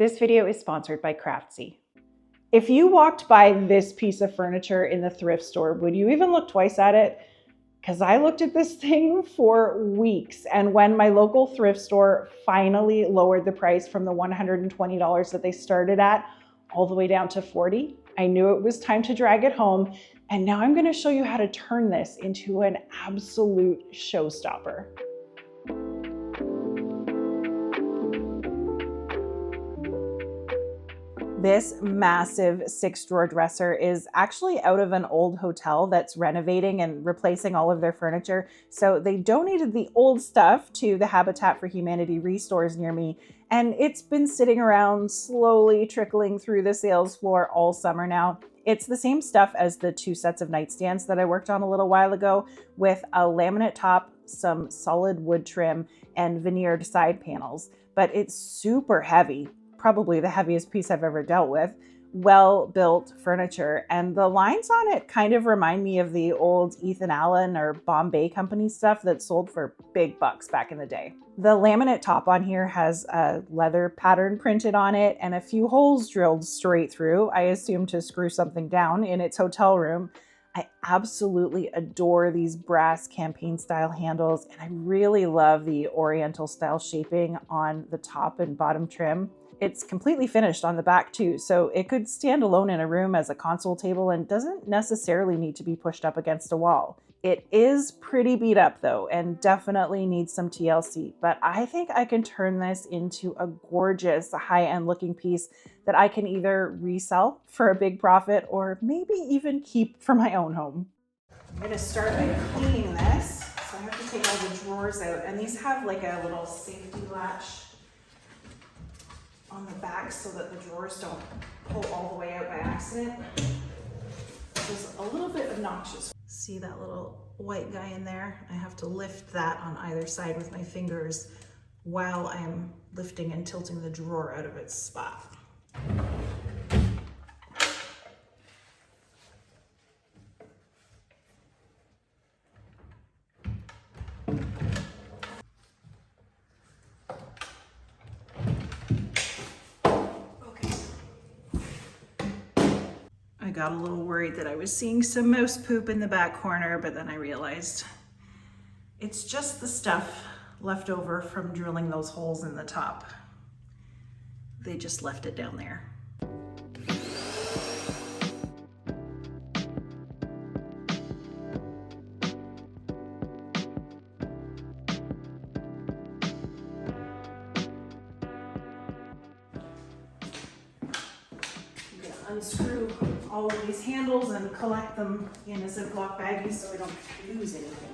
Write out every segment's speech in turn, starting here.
This video is sponsored by Craftsy. If you walked by this piece of furniture in the thrift store, would you even look twice at it? Because I looked at this thing for weeks, and when my local thrift store finally lowered the price from the $120 that they started at all the way down to $40, I knew it was time to drag it home, and now I'm going to show you how to turn this into an absolute showstopper. This massive 6-drawer dresser is actually out of an old hotel that's renovating and replacing all of their furniture. So they donated the old stuff to the Habitat for Humanity restores near me, and it's been sitting around slowly trickling through the sales floor all summer now. It's the same stuff as the 2 sets of nightstands that I worked on a little while ago, with a laminate top, some solid wood trim, and veneered side panels. But it's super heavy. Probably the heaviest piece I've ever dealt with. Well-built furniture, and the lines on it kind of remind me of the old Ethan Allen or Bombay Company stuff that sold for big bucks back in the day. The laminate top on here has a leather pattern printed on it and a few holes drilled straight through, I assume to screw something down in its hotel room. I absolutely adore these brass campaign style handles, and I really love the oriental style shaping on the top and bottom trim. It's completely finished on the back too, so it could stand alone in a room as a console table and doesn't necessarily need to be pushed up against a wall. It is pretty beat up though, and definitely needs some TLC, but I think I can turn this into a gorgeous high-end looking piece that I can either resell for a big profit or maybe even keep for my own home. I'm gonna start by cleaning this. So I have to take all the drawers out, and these have like a little safety latch on the back so that the drawers don't pull all the way out by accident. This is a little bit obnoxious. See that little white guy in there? I have to lift that on either side with my fingers while I'm lifting and tilting the drawer out of its spot. I got a little worried that I was seeing some mouse poop in the back corner, but then I realized it's just the stuff left over from drilling those holes in the top. They just left it down there. Unscrew all of these handles and collect them in a Ziploc baggie so I don't lose anything.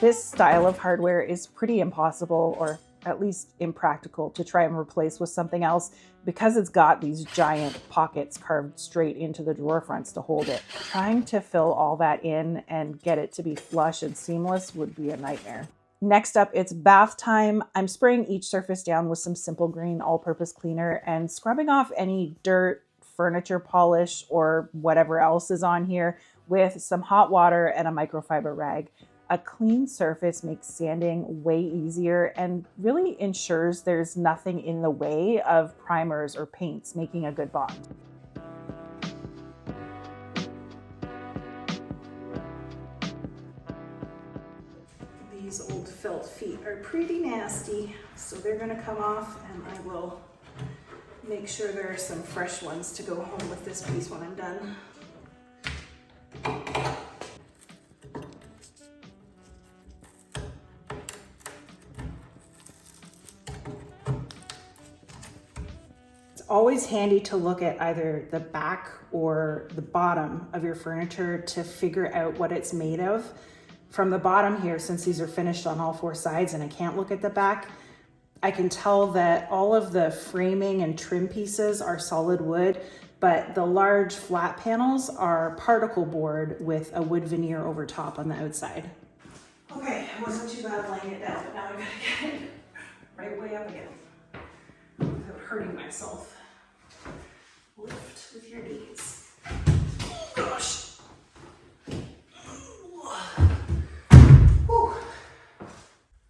This style of hardware is pretty impossible, or at least impractical, to try and replace with something else because it's got these giant pockets carved straight into the drawer fronts to hold it. Trying to fill all that in and get it to be flush and seamless would be a nightmare. Next up, it's bath time. I'm spraying each surface down with some Simple Green all-purpose cleaner and scrubbing off any dirt, furniture polish, or whatever else is on here with some hot water and a microfiber rag. A clean surface makes sanding way easier and really ensures there's nothing in the way of primers or paints making a good bond. These old felt feet are pretty nasty, so they're gonna come off, and I will make sure there are some fresh ones to go home with this piece when I'm done. Always handy to look at either the back or the bottom of your furniture to figure out what it's made of. From the bottom here, since these are finished on all 4 sides and I can't look at the back, I can tell that all of the framing and trim pieces are solid wood, but the large flat panels are particle board with a wood veneer over top on the outside. Okay, it wasn't too bad laying it down, but now I gotta get it right way up again without hurting myself. Lift with your knees. Oh gosh.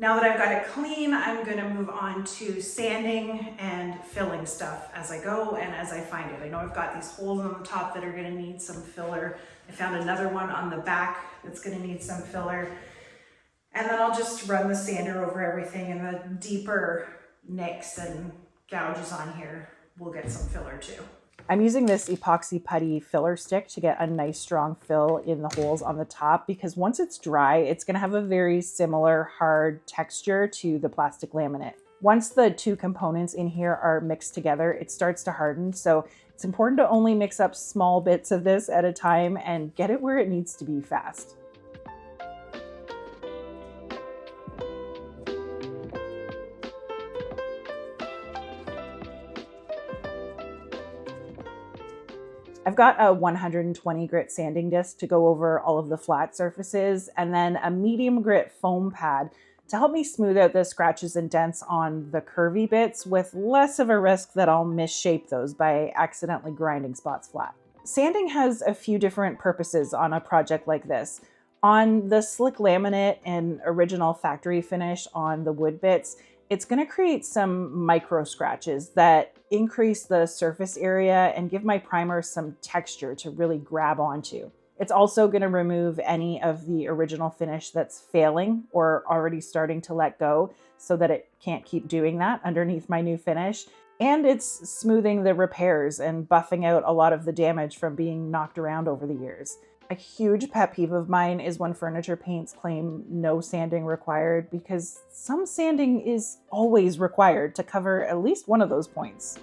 Now that I've got it clean, I'm gonna move on to sanding and filling stuff as I go and as I find it. I know I've got these holes on the top that are gonna need some filler. I found another one on the back that's gonna need some filler. And then I'll just run the sander over everything, and the deeper nicks and gouges on here will get some filler too. I'm using this epoxy putty filler stick to get a nice strong fill in the holes on the top, because once it's dry, it's going to have a very similar hard texture to the plastic laminate. Once the two components in here are mixed together, it starts to harden. So it's important to only mix up small bits of this at a time and get it where it needs to be fast. I've got a 120 grit sanding disc to go over all of the flat surfaces, and then a medium grit foam pad to help me smooth out the scratches and dents on the curvy bits with less of a risk that I'll misshape those by accidentally grinding spots flat. Sanding has a few different purposes on a project like this. On the slick laminate and original factory finish on the wood bits, it's going to create some micro scratches that increase the surface area and give my primer some texture to really grab onto. It's also going to remove any of the original finish that's failing or already starting to let go so that it can't keep doing that underneath my new finish. And it's smoothing the repairs and buffing out a lot of the damage from being knocked around over the years. A huge pet peeve of mine is when furniture paints claim no sanding required, because some sanding is always required to cover at least one of those points.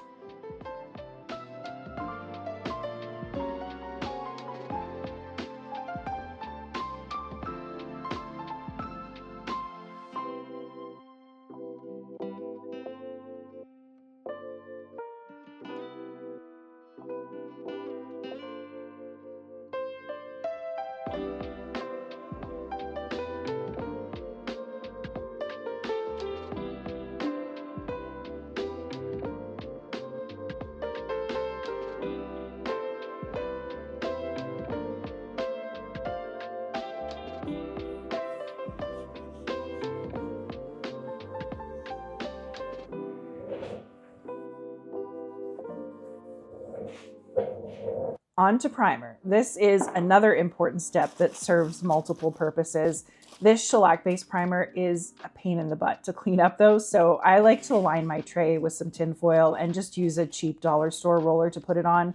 On to primer. This is another important step that serves multiple purposes. This shellac-based primer is a pain in the butt to clean up though, so I like to line my tray with some tin foil and just use a cheap dollar store roller to put it on.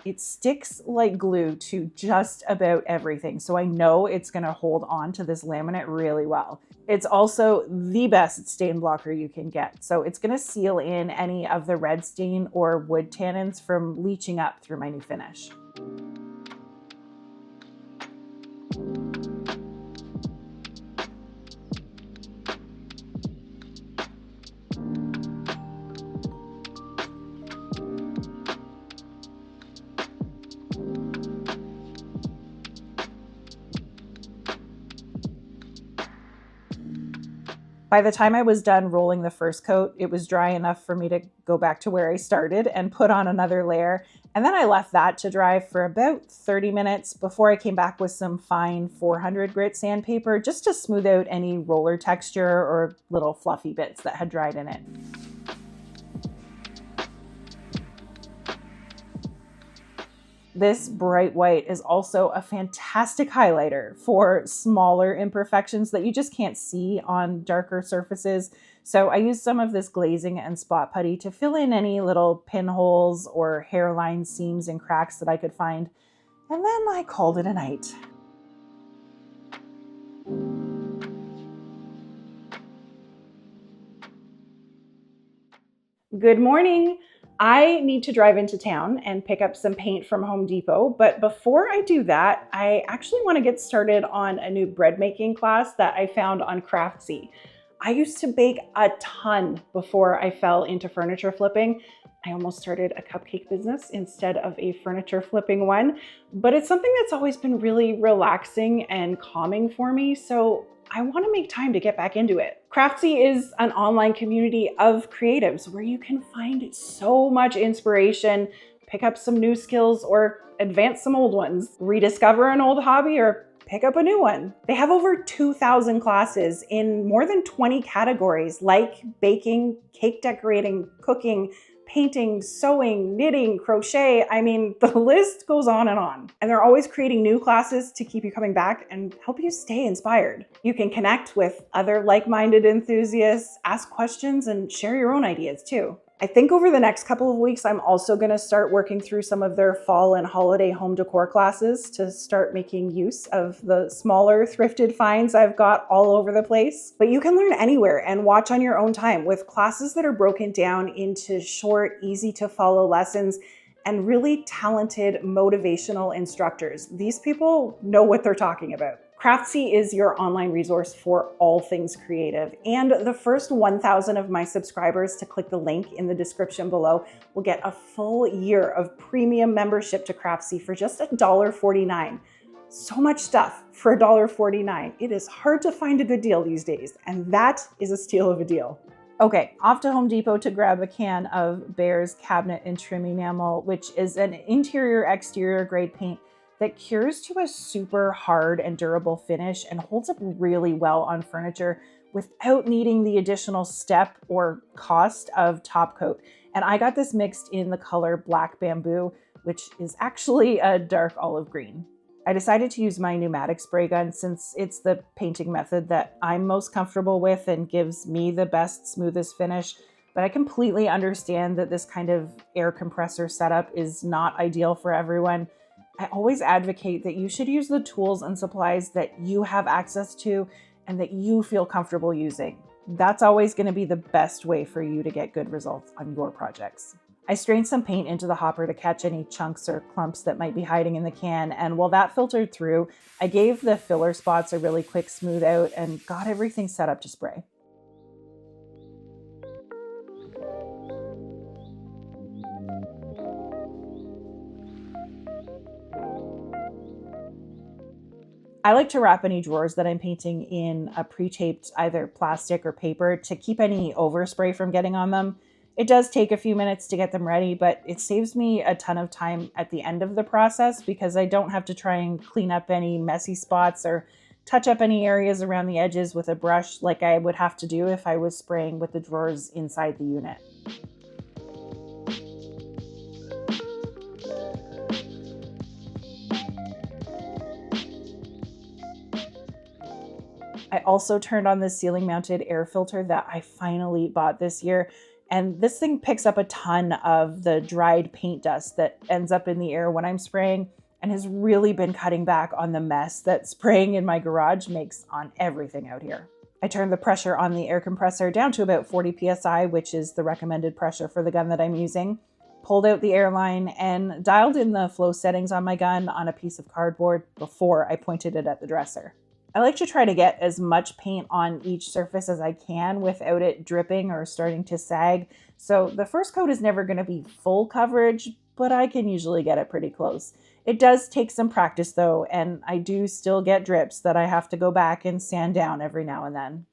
It sticks like glue to just about everything, so I know it's going to hold on to this laminate really well. It's also the best stain blocker you can get, so it's going to seal in any of the red stain or wood tannins from leaching up through my new finish. By the time I was done rolling the first coat, it was dry enough for me to go back to where I started and put on another layer. And then I left that to dry for about 30 minutes before I came back with some fine 400 grit sandpaper just to smooth out any roller texture or little fluffy bits that had dried in it. This bright white is also a fantastic highlighter for smaller imperfections that you just can't see on darker surfaces. So I used some of this glazing and spot putty to fill in any little pinholes or hairline seams and cracks that I could find. And then I called it a night. Good morning. I need to drive into town and pick up some paint from Home Depot, but before I do that, I actually want to get started on a new bread making class that I found on Craftsy. I used to bake a ton before I fell into furniture flipping. I almost started a cupcake business instead of a furniture flipping one, but it's something that's always been really relaxing and calming for me, so I want to make time to get back into it. Craftsy is an online community of creatives where you can find so much inspiration, pick up some new skills or advance some old ones, rediscover an old hobby, or pick up a new one. They have over 2,000 classes in more than 20 categories like baking, cake decorating, cooking, painting, sewing, knitting, crochet. I mean, the list goes on. And they're always creating new classes to keep you coming back and help you stay inspired. You can connect with other like-minded enthusiasts, ask questions, and share your own ideas too. I think over the next couple of weeks, I'm also going to start working through some of their fall and holiday home decor classes to start making use of the smaller thrifted finds I've got all over the place. But you can learn anywhere and watch on your own time with classes that are broken down into short, easy to follow lessons and really talented motivational instructors. These people know what they're talking about. Craftsy is your online resource for all things creative. And the first 1,000 of my subscribers to click the link in the description below will get a full year of premium membership to Craftsy for just $1.49. So much stuff for $1.49. It is hard to find a good deal these days, and that is a steal of a deal. Okay, off to Home Depot to grab a can of Behr's Cabinet and Trim Enamel, which is an interior-exterior grade paint that cures to a super hard and durable finish and holds up really well on furniture without needing the additional step or cost of top coat. And I got this mixed in the color Black Bamboo, which is actually a dark olive green. I decided to use my pneumatic spray gun since it's the painting method that I'm most comfortable with and gives me the best, smoothest finish. But I completely understand that this kind of air compressor setup is not ideal for everyone. I always advocate that you should use the tools and supplies that you have access to and that you feel comfortable using. That's always going to be the best way for you to get good results on your projects. I strained some paint into the hopper to catch any chunks or clumps that might be hiding in the can, and while that filtered through, I gave the filler spots a really quick smooth out and got everything set up to spray. I like to wrap any drawers that I'm painting in a pre-taped either plastic or paper to keep any overspray from getting on them. It does take a few minutes to get them ready, but it saves me a ton of time at the end of the process because I don't have to try and clean up any messy spots or touch up any areas around the edges with a brush like I would have to do if I was spraying with the drawers inside the unit. I also turned on this ceiling mounted air filter that I finally bought this year. And this thing picks up a ton of the dried paint dust that ends up in the air when I'm spraying and has really been cutting back on the mess that spraying in my garage makes on everything out here. I turned the pressure on the air compressor down to about 40 PSI, which is the recommended pressure for the gun that I'm using, pulled out the air line and dialed in the flow settings on my gun on a piece of cardboard before I pointed it at the dresser. I like to try to get as much paint on each surface as I can without it dripping or starting to sag. So the first coat is never going to be full coverage, but I can usually get it pretty close. It does take some practice though, and I do still get drips that I have to go back and sand down every now and then.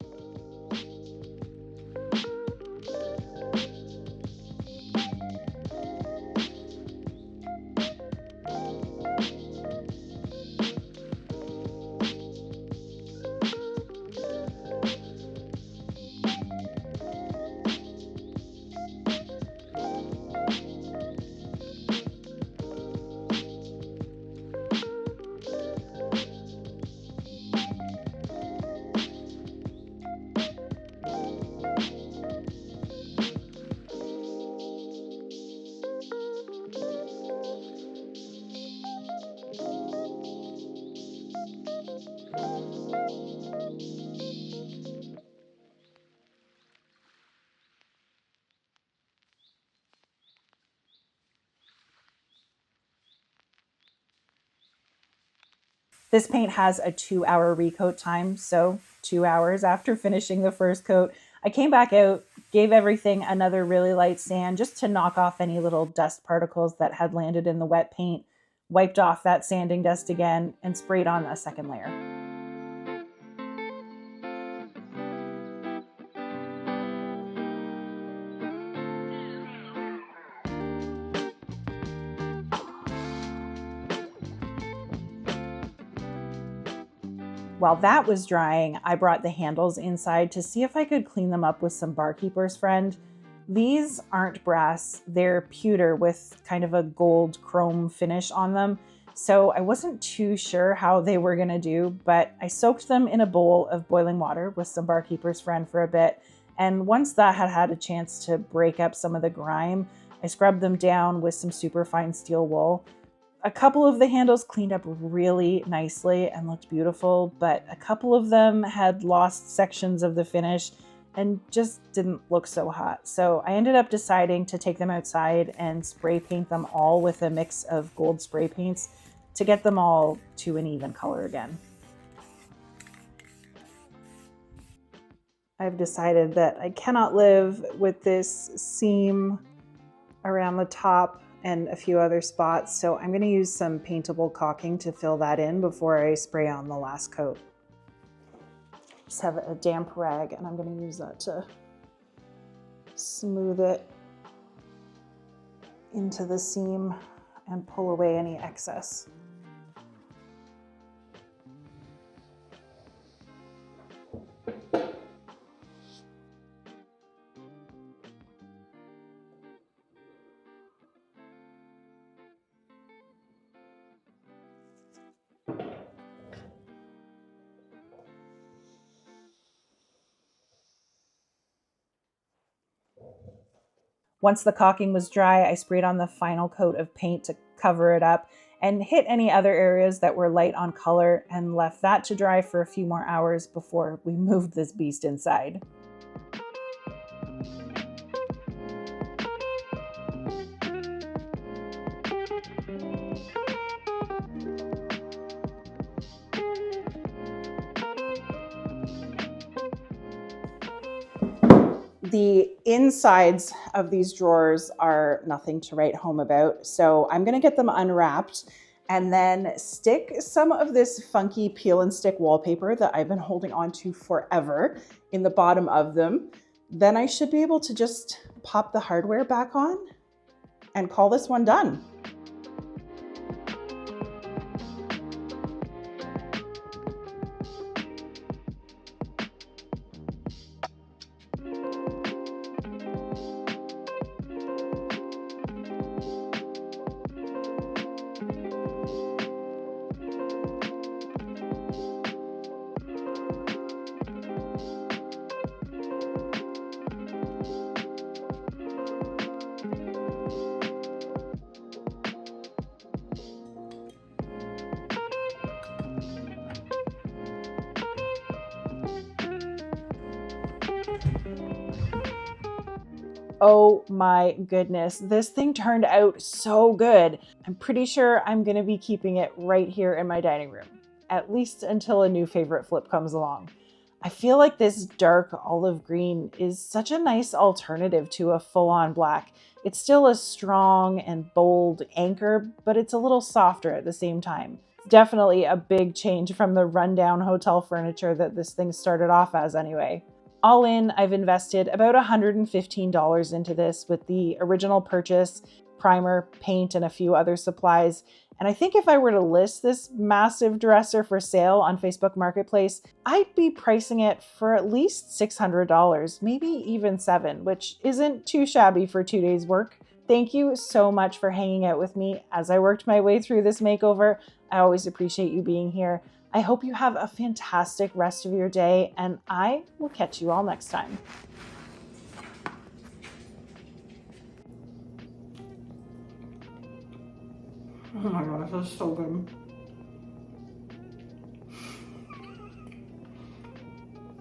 This paint has a 2-hour recoat time, so 2 hours after finishing the first coat, I came back out, gave everything another really light sand just to knock off any little dust particles that had landed in the wet paint, wiped off that sanding dust again, and sprayed on a second layer. While that was drying, I brought the handles inside to see if I could clean them up with some Barkeeper's Friend. These aren't brass, they're pewter with kind of a gold chrome finish on them. So I wasn't too sure how they were gonna do, but I soaked them in a bowl of boiling water with some Barkeeper's Friend for a bit. And once that had had a chance to break up some of the grime, I scrubbed them down with some super fine steel wool. A couple of the handles cleaned up really nicely and looked beautiful, but a couple of them had lost sections of the finish and just didn't look so hot. So I ended up deciding to take them outside and spray paint them all with a mix of gold spray paints to get them all to an even color again. I've decided that I cannot live with this seam around the top and a few other spots, so I'm going to use some paintable caulking to fill that in before I spray on the last coat. Just have a damp rag and I'm going to use that to smooth it into the seam and pull away any excess. Once the caulking was dry, I sprayed on the final coat of paint to cover it up and hit any other areas that were light on color and left that to dry for a few more hours before we moved this beast inside. The insides of these drawers are nothing to write home about, so I'm gonna get them unwrapped and then stick some of this funky peel and stick wallpaper that I've been holding on to forever in the bottom of them. Then I should be able to just pop the hardware back on and call this one done. Oh my goodness, this thing turned out so good. I'm pretty sure I'm gonna be keeping it right here in my dining room, at least until a new favorite flip comes along. I feel like this dark olive green is such a nice alternative to a full-on black. It's still a strong and bold anchor, but it's a little softer at the same time. It's definitely a big change from the rundown hotel furniture that this thing started off as anyway. All in, I've invested about $115 into this with the original purchase, primer, paint, and a few other supplies. And I think if I were to list this massive dresser for sale on Facebook Marketplace, I'd be pricing it for at least $600, maybe even $700, which isn't too shabby for 2 days work. Thank you so much for hanging out with me as I worked my way through this makeover. I always appreciate you being here. I hope you have a fantastic rest of your day, and I will catch you all next time. Oh my gosh, that's so good.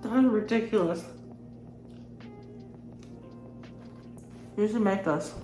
That is ridiculous. You should make this.